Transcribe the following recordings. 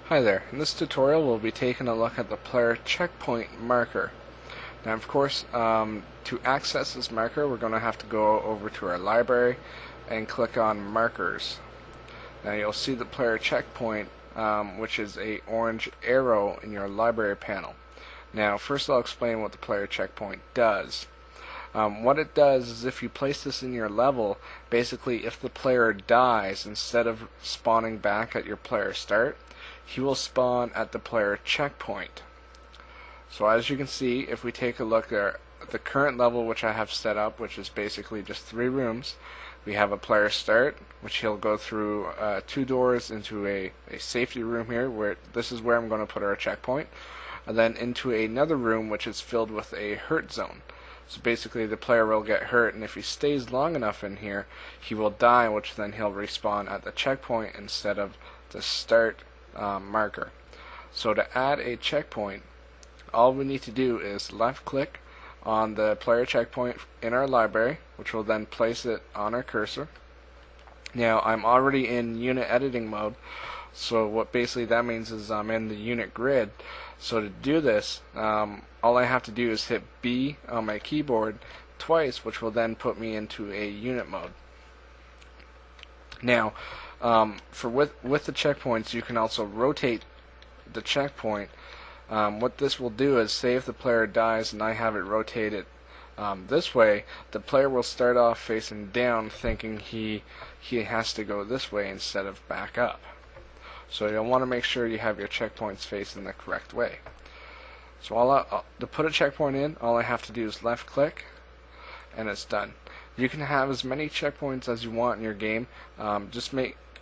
Hi there. In this tutorial we'll be taking a look at the player checkpoint marker. Now of course to access this marker we're going to have to go over to our library and click on markers. Now you'll see the player checkpoint which is a orange arrow in your library panel. Now first I'll explain what the player checkpoint does. What it does is if you place this in your level, basically if the player dies, instead of spawning back at your player start, he will spawn at the player checkpoint. So as you can see, if we take a look at the current level which I have set up, which is basically just 3 rooms, we have a player start, which he'll go through 2 doors into a safety room here, where this is where I'm going to put our checkpoint, and then into another room which is filled with a hurt zone. So basically the player will get hurt, and if he stays long enough in here, he will die, which then he'll respawn at the checkpoint instead of the start marker. So to add a checkpoint, all we need to do is left click on the player checkpoint in our library, which will then place it on our cursor. Now I'm already in unit editing mode, so what basically that means is I'm in the unit grid. So to do this, all I have to do is hit B on my keyboard twice, which will then put me into a unit mode. Now, with the checkpoints, you can also rotate the checkpoint. What this will do is, say if the player dies and I have it rotated this way, the player will start off facing down, thinking he has to go this way instead of back up. So you'll want to make sure you have your checkpoints facing the correct way. So to put a checkpoint in, all I have to do is left click, and it's done. You can have as many checkpoints as you want in your game. Just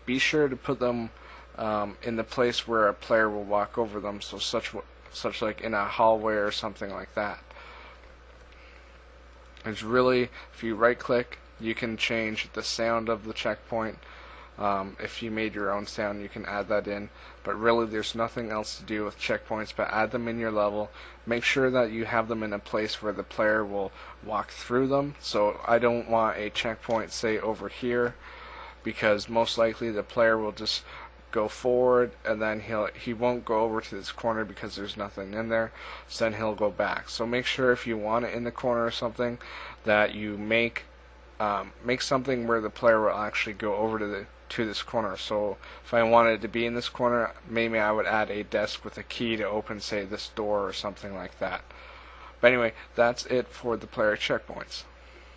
be sure to put them in the place where a player will walk over them. So such like in a hallway or something like that. It's really, if you right click, you can change the sound of the checkpoint. If you made your own sound, you can add that in, but really there's nothing else to do with checkpoints but add them in your level. Make sure that you have them in a place where the player will walk through them. So I don't want a checkpoint, say, over here, because most likely the player will just go forward and then he won't go over to this corner because there's nothing in there, so then he'll go back. So make sure if you want it in the corner or something that you make something where the player will actually go over to this corner. So if I wanted it to be in this corner, maybe I would add a desk with a key to open, say, this door or something like that. But anyway, that's it for the player checkpoints.